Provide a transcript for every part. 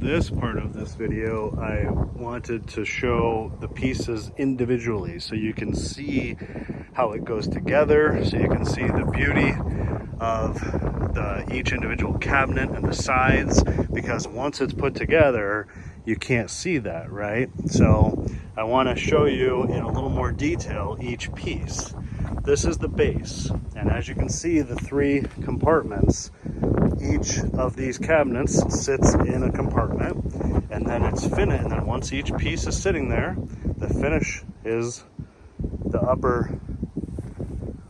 this part of this video, I wanted to show the pieces individually so you can see how it goes together, so you can see the beauty of each individual cabinet and the sides, because once it's put together, you can't see that, right? So I want to show you in a little more detail each piece. This is the base, and as you can see, the three compartments, each of these cabinets sits in a compartment, and then it's finished. And then once each piece is sitting there, the finish is the upper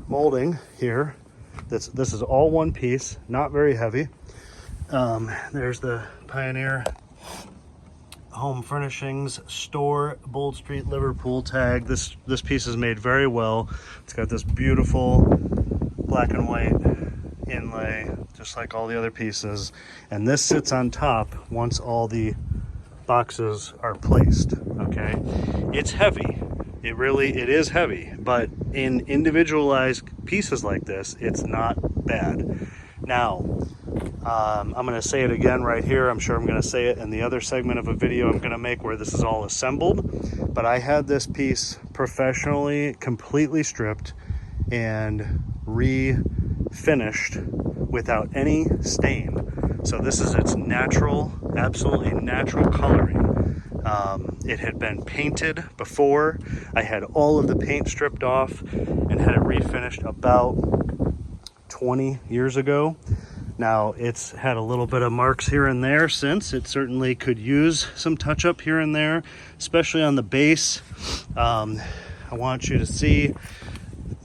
molding here. This is all one piece, not very heavy. There's the Pioneer Home Furnishings store, Bold Street, Liverpool tag. This piece is made very well. It's got this beautiful black and white inlay, just like all the other pieces. And this sits on top once all the boxes are placed, okay? It's heavy. It is heavy, but in individualized pieces like this, it's not bad. Now, I'm going to say it again right here. I'm sure I'm going to say it in the other segment of a video I'm going to make where this is all assembled. But I had this piece professionally, completely stripped and refinished without any stain. So this is its natural, absolutely natural coloring. It had been painted before. I had all of the paint stripped off and had it refinished about 20 years ago. Now, it's had a little bit of marks here and there since. It certainly could use some touch up here and there, especially on the base. I want you to see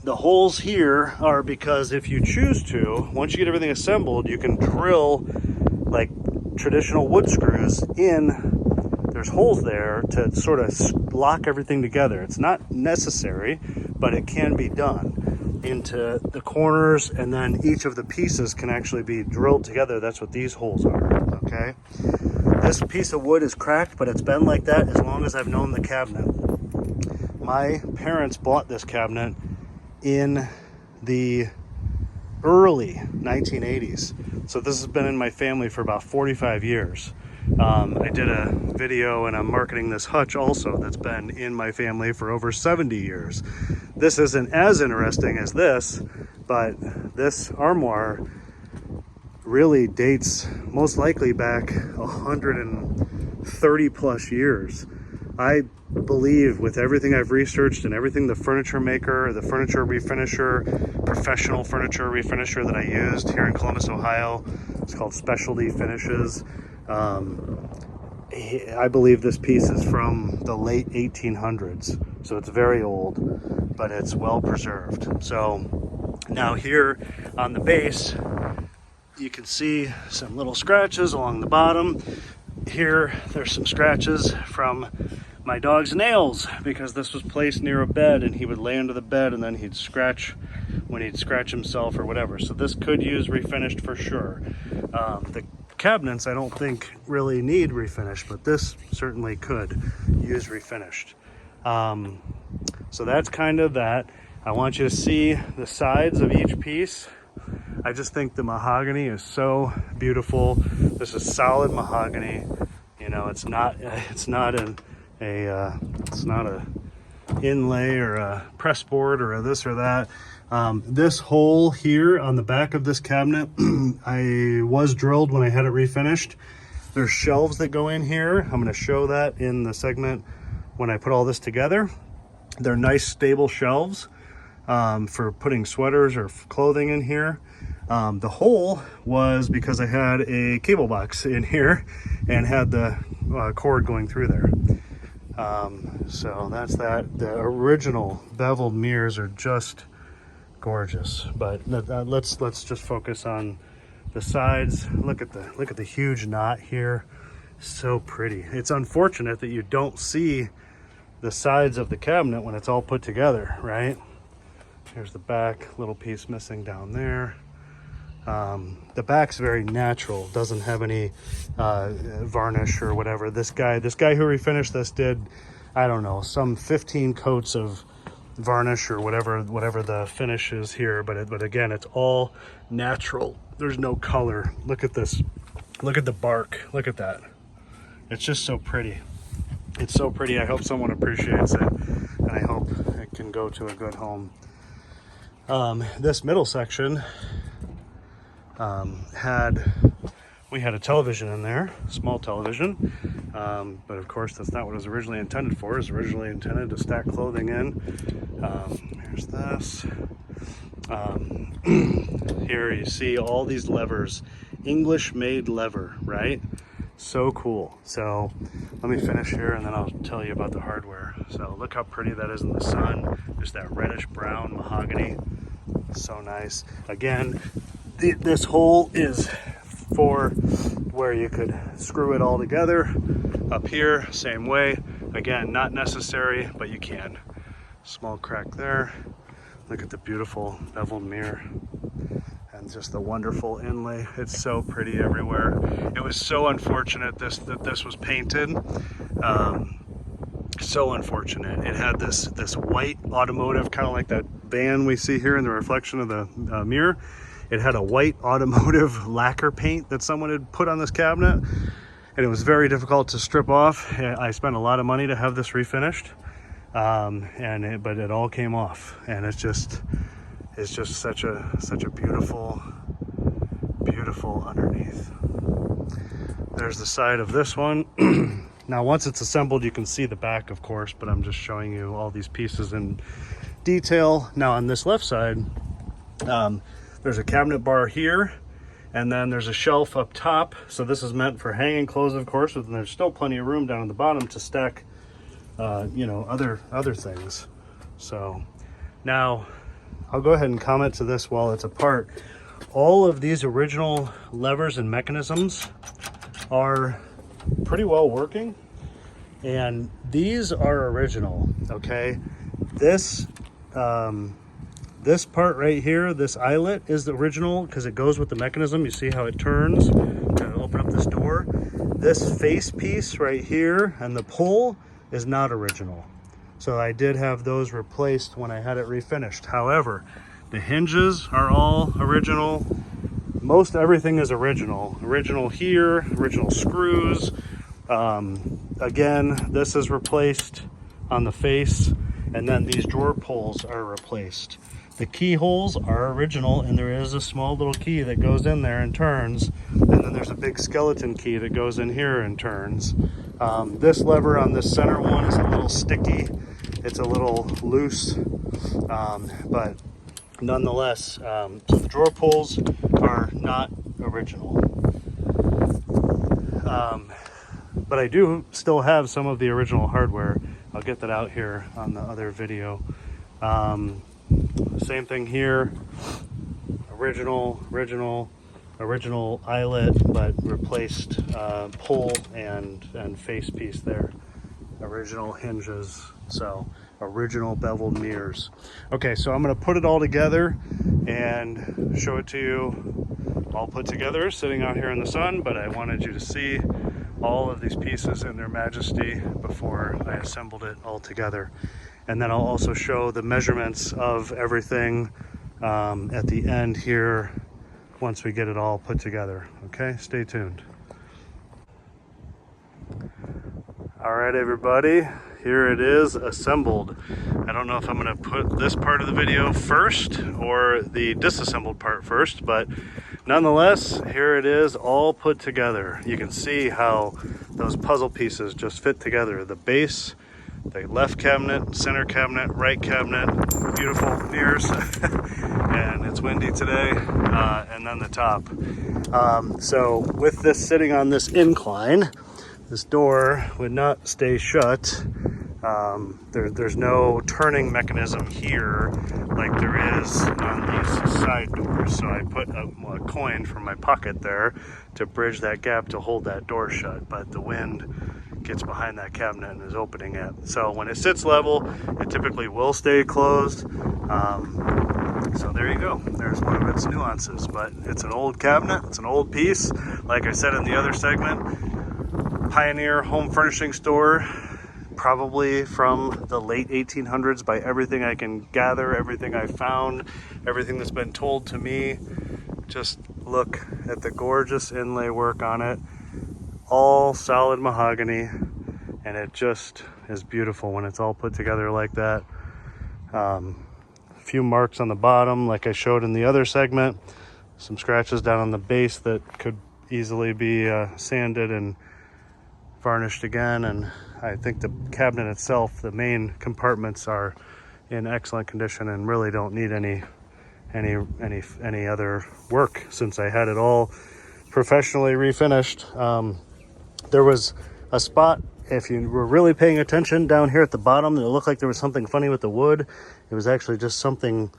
the holes here are because if you choose to, once you get everything assembled, you can drill like traditional wood screws in. There's holes there to sort of lock everything together. It's not necessary, but it can be done into the corners, and then each of the pieces can actually be drilled together. That's what these holes are, okay? This piece of wood is cracked, but it's been like that as long as I've known the cabinet. My parents bought this cabinet in the early 1980s. So this has been in my family for about 45 years. I did a video and I'm marketing this hutch also that's been in my family for over 70 years. This isn't as interesting as this, but this armoire really dates most likely back 130 plus years. I believe with everything I've researched and everything the furniture maker, the furniture refinisher, professional furniture refinisher that I used here in Columbus, Ohio, it's called Specialty Finishes. I believe this piece is from the late 1800s, so it's very old, but it's well preserved. So now here on the base, you can see some little scratches along the bottom. Here, there's some scratches from my dog's nails because this was placed near a bed and he would lay under the bed and then he'd scratch when he'd scratch himself or whatever. So this could use refinished for sure. The cabinets I don't think really need refinished, but this certainly could use refinished. So that's kind of that. I want you to see the sides of each piece. I just think the mahogany is so beautiful. This is solid mahogany. You know, it's not a inlay or a press board or a this or that. This hole here on the back of this cabinet, I was drilled when I had it refinished. There's shelves that go in here. I'm going to show that in the segment when I put all this together. They're nice stable shelves for putting sweaters or clothing in here. The hole was because I had a cable box in here and had the cord going through there. So that's that. The original beveled mirrors are just gorgeous, but let's just focus on the sides. Look at the huge knot here. So pretty. It's unfortunate that you don't see the sides of the cabinet when it's all put together, right? Here's the back, little piece missing down there. The back's very natural, doesn't have any varnish or whatever. This guy who refinished this did, I don't know, some 15 coats of varnish or whatever the finish is here, but again, it's all natural. There's no color. Look at this. Look at the bark. Look at that. It's just so pretty. It's so pretty. I hope someone appreciates it, and I hope it can go to a good home. This middle section we had a television in there, small television, but of course that's not what it was originally intended for. It was originally intended to stack clothing in. Here's this. Here you see all these levers, English made lever, right? So cool. So let me finish here and then I'll tell you about the hardware. So look how pretty that is in the sun. Just that reddish brown mahogany. So nice. Again, this hole is for where you could screw it all together. Up here, same way. Again, not necessary, but you can. Small crack there. Look at the beautiful beveled mirror and just the wonderful inlay. It's so pretty everywhere. It was so unfortunate that this was painted. So unfortunate. It had this white automotive, kind of like that van we see here in the reflection of the mirror. It had a white automotive lacquer paint that someone had put on this cabinet, and it was very difficult to strip off. I spent a lot of money to have this refinished, but it all came off, and it's just such a beautiful underneath. There's the side of this one. Now once it's assembled you can see the back, of course, but I'm just showing you all these pieces in detail. Now on this left side, there's a cabinet bar here, and then there's a shelf up top. So this is meant for hanging clothes, of course, and there's still plenty of room down at the bottom to stack other things. So now I'll go ahead and comment to this while it's apart. All of these original levers and mechanisms are pretty well working, and these are original. Okay, this part right here, this eyelet, is the original because it goes with the mechanism. You see how it turns to open up this door. This face piece right here and the pull is not original, so I did have those replaced when I had it refinished. However, the hinges are all original. Most everything is original here, original screws. Again, this is replaced on the face, and then these drawer pulls are replaced. The keyholes are original, and there is a small little key that goes in there and turns, and then there's a big skeleton key that goes in here and turns. This lever on this center one is a little sticky. It's a little loose, but nonetheless, so the drawer pulls are not original. But I do still have some of the original hardware. I'll get that out here on the other video. Same thing here, original eyelet, but replaced pull and face piece there. Original hinges, so original beveled mirrors. Okay, so I'm gonna put it all together and show it to you all put together, sitting out here in the sun, but I wanted you to see all of these pieces in their majesty before I assembled it all together. And then I'll also show the measurements of everything at the end here once we get it all put together. Okay, stay tuned. All right, everybody, here it is assembled. I don't know if I'm gonna put this part of the video first or the disassembled part first, but nonetheless, here it is all put together. You can see how those puzzle pieces just fit together. The base, the left cabinet, center cabinet, right cabinet, beautiful mirrors, and it's windy today, and then the top. So with this sitting on this incline, this door would not stay shut. There's no turning mechanism here like there is on these side doors. So I put a coin from my pocket there to bridge that gap to hold that door shut, but the wind gets behind that cabinet and is opening it. So when it sits level, it typically will stay closed. So there you go. There's one of its nuances, but it's an old cabinet. It's an old piece. Like I said in the other segment, pioneer home furnishing store, probably from the late 1800s by everything I can gather, everything I found, everything that's been told to me. Just look at the gorgeous inlay work on it. all solid mahogany, and it just is beautiful when it's all put together like that. A few marks on the bottom like I showed in the other segment, some scratches down on the base that could easily be sanded and varnished again. And I think the cabinet itself, the main compartments, are in excellent condition and really don't need any other work, since I had it all professionally refinished. There was a spot, if you were really paying attention, down here at the bottom, it looked like there was something funny with the wood. It was actually just something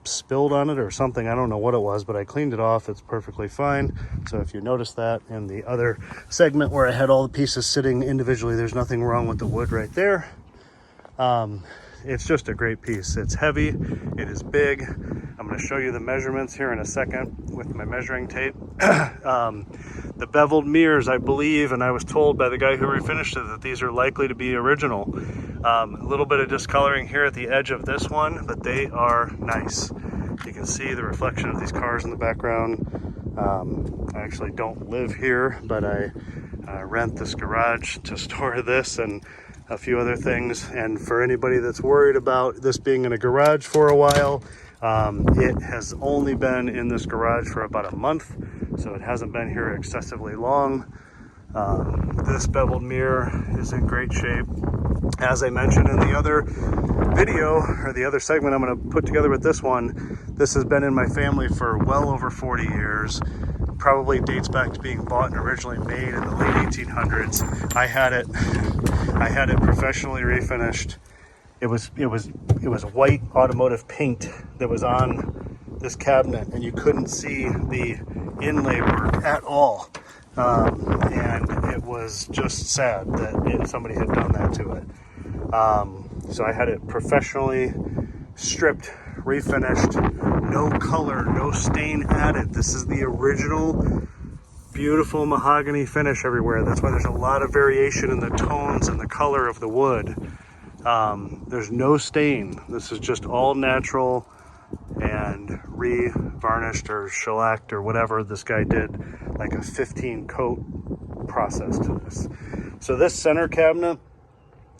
spilled on it or something. I don't know what it was, but I cleaned it off. It's perfectly fine. So if you notice that in the other segment where I had all the pieces sitting individually, there's nothing wrong with the wood right there. It's just a great piece. It's heavy, it is big. I'm going to show you the measurements here in a second with my measuring tape. The beveled mirrors, I believe, and I was told by the guy who refinished it, that these are likely to be original. A little bit of discoloring here at the edge of this one, but they are nice. You can see the reflection of these cars in the background. I actually don't live here, but I rent this garage to store this and a few other things. And for anybody that's worried about this being in a garage for a while, it has only been in this garage for about a month, so it hasn't been here excessively long. This beveled mirror is in great shape. As I mentioned in the other video, or the other segment I'm going to put together with this one, this has been in my family for well over 40 years. Probably dates back to being bought and originally made in the late 1800s. I had it professionally refinished. It was white automotive paint that was on this cabinet, and you couldn't see the inlay work at all. And it was just sad that somebody had done that to it. So I had it professionally stripped, refinished, no color, no stain added. This is the original beautiful mahogany finish everywhere. That's why there's a lot of variation in the tones and the color of the wood. There's no stain. This is just all natural and re-varnished or shellacked or whatever. This guy did like a 15 coat process to this. So this center cabinet,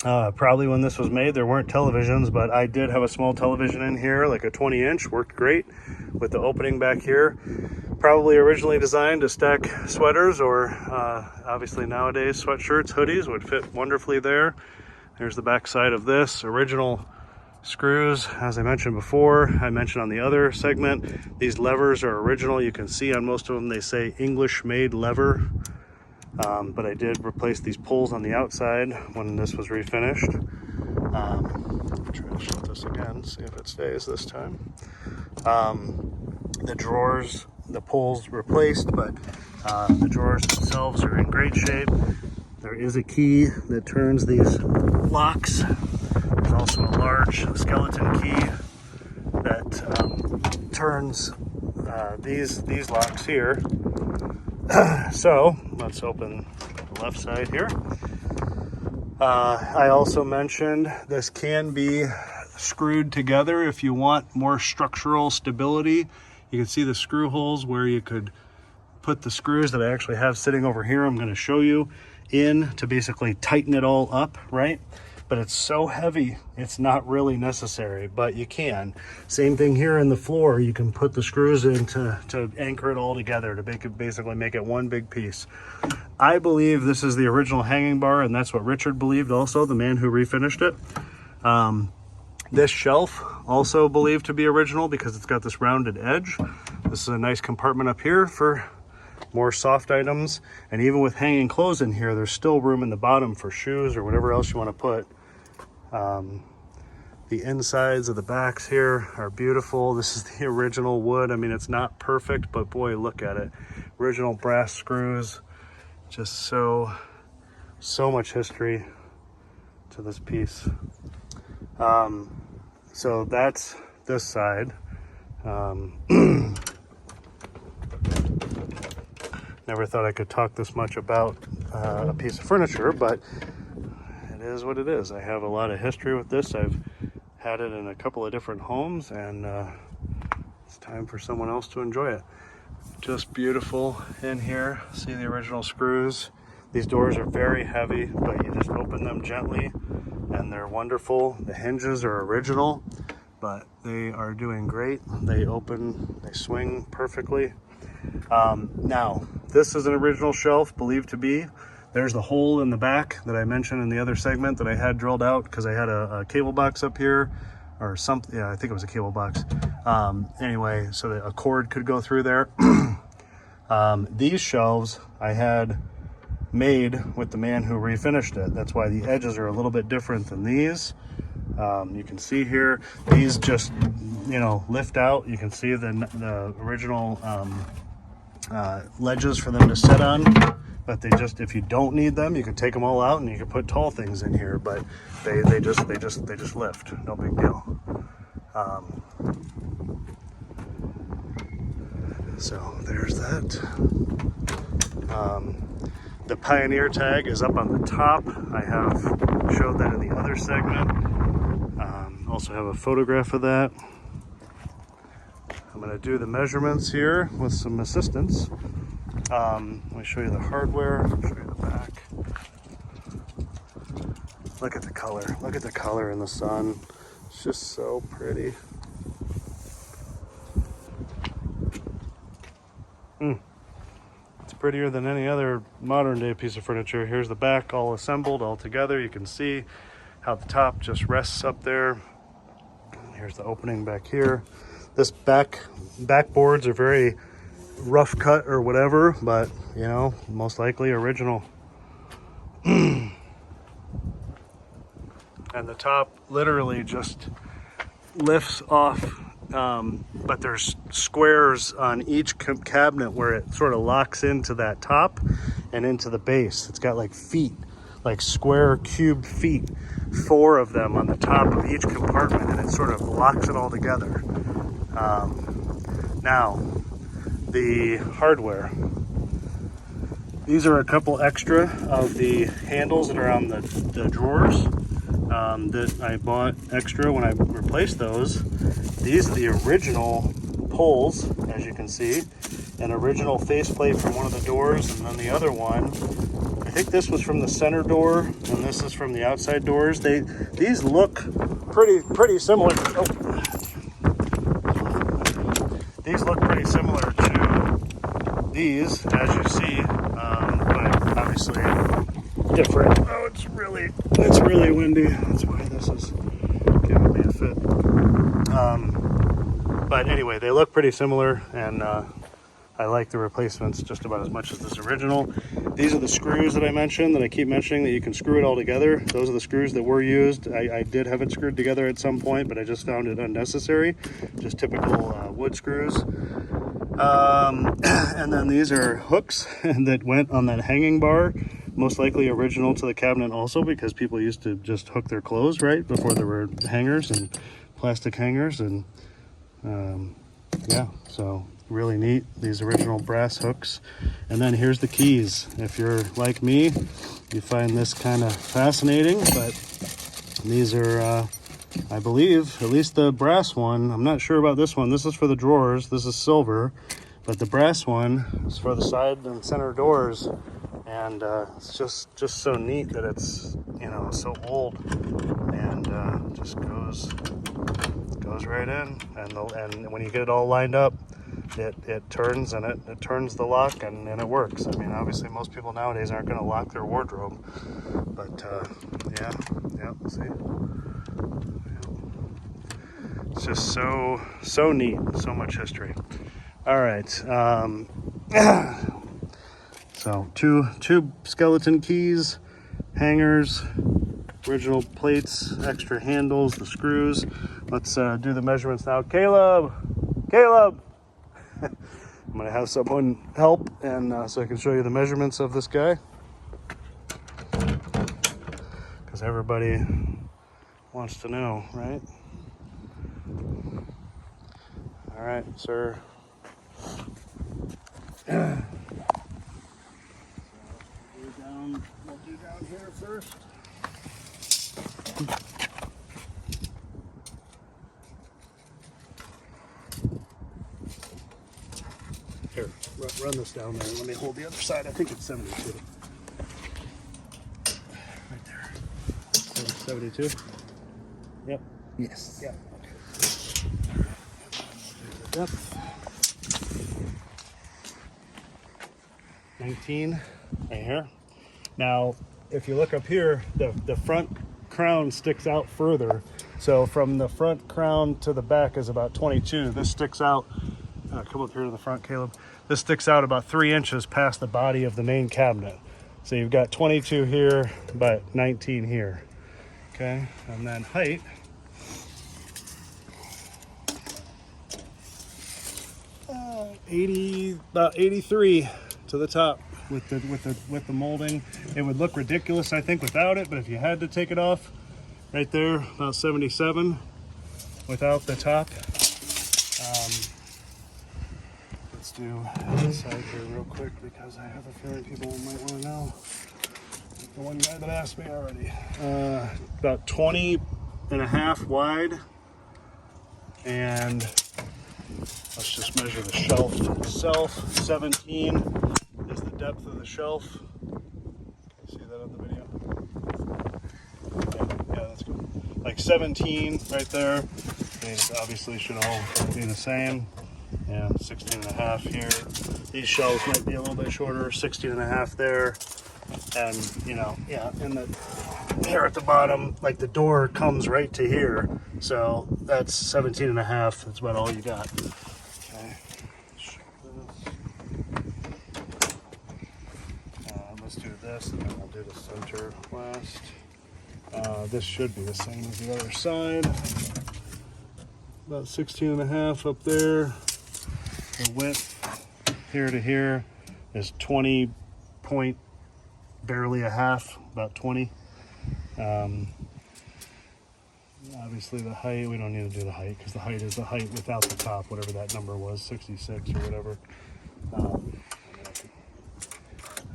probably when this was made, there weren't televisions, but I did have a small television in here, like a 20-inch, worked great with the opening back here. Probably originally designed to stack sweaters, or obviously nowadays sweatshirts, hoodies would fit wonderfully there. There's the back side of this. Original screws, as I mentioned before, I mentioned on the other segment, these levers are original. You can see on most of them they say English made lever. But I did replace these pulls on the outside when this was refinished. Try to shut this again, see if it stays this time. The drawers, the pulls replaced, but the drawers themselves are in great shape. There is a key that turns these locks. There's also a large skeleton key that turns these locks here. So let's open the left side here. I also mentioned this can be screwed together if you want more structural stability. You can see the screw holes where you could put the screws that I actually have sitting over here. I'm going to show you in to basically tighten it all up, right? But it's so heavy, it's not really necessary, but you can. Same thing here in the floor. You can put the screws in to anchor it all together, to basically make it one big piece. I believe this is the original hanging bar, and that's what Richard believed also, the man who refinished it. This shelf also believed to be original because it's got this rounded edge. This is a nice compartment up here for more soft items, and even with hanging clothes in here, there's still room in the bottom for shoes or whatever else you want to put. The insides of the backs here are beautiful. This is the original wood. I mean, it's not perfect, but boy, look at it. Original brass screws. Just so much history to this piece. So that's this side. Never thought I could talk this much about a piece of furniture, but it is what it is. I have a lot of history with this. I've had it in a couple of different homes, and it's time for someone else to enjoy it. Just beautiful in here. See the original screws. These doors are very heavy, but you just open them gently and they're wonderful. The hinges are original, but they are doing great. They open, they swing perfectly. Now, this is an original shelf, believed to be. There's the hole in the back that I mentioned in the other segment that I had drilled out because I had a cable box up here or something. Yeah, I think it was a cable box. Anyway, so that a cord could go through there. These shelves I had made with the man who refinished it. That's why the edges are a little bit different than these. You can see here, these just, you know, lift out. You can see the original ledges for them to sit on, but they just, if you don't need them, you can take them all out and you can put tall things in here, but they just lift, no big deal. So there's that. The Pioneer tag is up on the top. I have showed that in the other segment. Also have a photograph of that. I'm going to do the measurements here with some assistance. Let me show you the hardware. I'll show you the back. Look at the color. Look at the color in the sun. It's just so pretty. It's prettier than any other modern day piece of furniture. Here's the back all assembled, all together. You can see how the top just rests up there. Here's the opening back here. This backboards are very rough cut or whatever, but you know, most likely original. And the top literally just lifts off, but there's squares on each cabinet where it sort of locks into that top and into the base. It's got like feet, like square cube feet, 4 of them on the top of each compartment, and it sort of locks it all together. Now, the hardware. These are a couple extra of the handles that are on the drawers that I bought extra when I replaced those. These are the original poles, as you can see, an original faceplate from one of the doors, and then the other one, I think this was from the center door, and this is from the outside doors. These look pretty similar. Oh. These look pretty similar to these, as you see, but obviously different. Oh, it's really windy. That's why this is giving me a fit. But anyway, they look pretty similar, and I like the replacements just about as much as this original. These are the screws that I mentioned, that I keep mentioning, that you can screw it all together. Those are the screws that were used. I did have it screwed together at some point, but I just found it unnecessary. Just typical wood screws. And then these are hooks that went on that hanging bar. Most likely original to the cabinet also, because people used to just hook their clothes, right, before there were hangers and plastic hangers. And yeah, so really neat, these original brass hooks. And then here's the keys. If you're like me, you find this kind of fascinating, but these are I believe, at least the brass one, I'm not sure about this one, this is for the drawers, this is silver, but the brass one is for the side and center doors. And it's just so neat that it's, you know, so old, and just goes right in, and when you get it all lined up, it turns, and it turns the lock, and it works. I mean, obviously most people nowadays aren't going to lock their wardrobe, but yeah, see, yeah. It's just so neat, so much history. All right, so two skeleton keys, hangers, original plates, extra handles, the screws. Let's do the measurements now. Caleb! I'm gonna have someone help, and so I can show you the measurements of this guy, because everybody wants to know, right? All right, sir. We'll do down here first. Here, it's down there. Let me hold the other side. I think it's 72. Right there. 72? Yep. Yes. Yeah. Depth. 19 right here. Now, if you look up here, the front crown sticks out further. So from the front crown to the back is about 22. This sticks out, come up here to the front, Caleb. This sticks out about 3 inches past the body of the main cabinet. So you've got 22 here, but 19 here. Okay, and then height. About 83 to the top with the molding. It would look ridiculous, I think, without it, but if you had to take it off, right there, about 77 without the top. Let's do this side here real quick because I have a feeling people might want to know. The one guy that asked me already. About 20 and a half wide, and let's just measure the shelf itself. 17 is the depth of the shelf. Can you see that on the video? Yeah, that's good. Like 17 right there. These obviously should all be the same. Yeah, 16 and a half here. These shelves might be a little bit shorter. 16 and a half there. And, you know, yeah, and the here at the bottom, like the door comes right to here. So that's 17 and a half. That's about all you got. Okay. Let's do this, and then we'll do the center last. This should be the same as the other side. About 16 and a half up there. The width here to here is 20 point, barely a half, about 20. Obviously the height, we don't need to do the height because the height is the height without the top, whatever that number was, 66 or whatever. I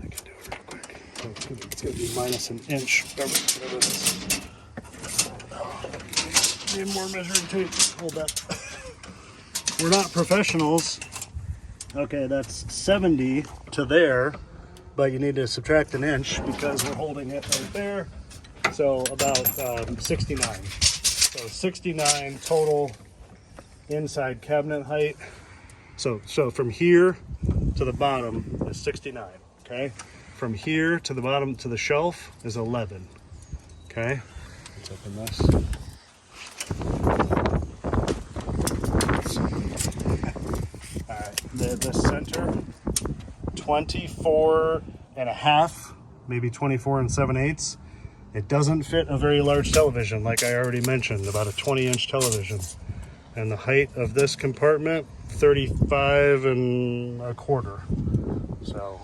can do it real quick. So it's going to be minus an inch, whatever it is. Need more measuring tape. Hold that. We're not professionals. Okay, that's 70 to there, but you need to subtract an inch because we're holding it right there. So about 69. So 69 total inside cabinet height. So from here to the bottom is 69. Okay. From here to the bottom to the shelf is 11. Okay. Let's open this. All right. The center 24 and a half, maybe 24 and 7/8. It doesn't fit a very large television, like I already mentioned, about a 20-inch television. And the height of this compartment, 35 and a quarter. So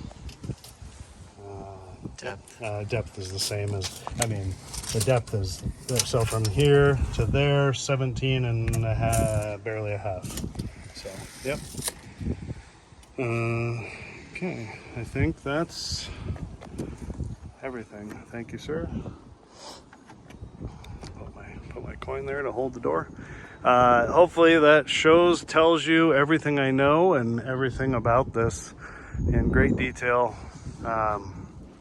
depth is the same as, I mean, the depth is, so from here to there, 17 and a half, barely a half. So, yep. Okay, I think that's everything. Thank you, sir. Put my coin there to hold the door. Hopefully that tells you everything I know and everything about this in great detail.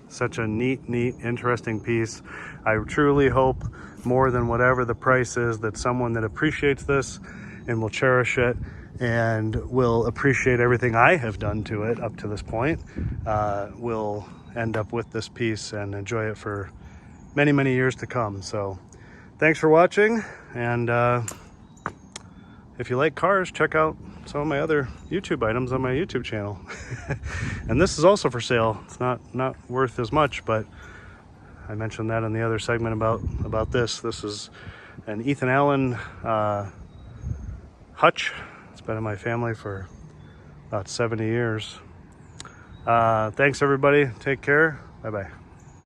Such a neat, interesting piece. I truly hope more than whatever the price is that someone that appreciates this and will cherish it and will appreciate everything I have done to it up to this point will end up with this piece and enjoy it for many, many years to come. So thanks for watching, and if you like cars, check out some of my other YouTube items on my YouTube channel. And this is also for sale. It's not worth as much, but I mentioned that in the other segment about this. This is an Ethan Allen hutch. It's been in my family for about 70 years. Thanks everybody. Take care. Bye-bye.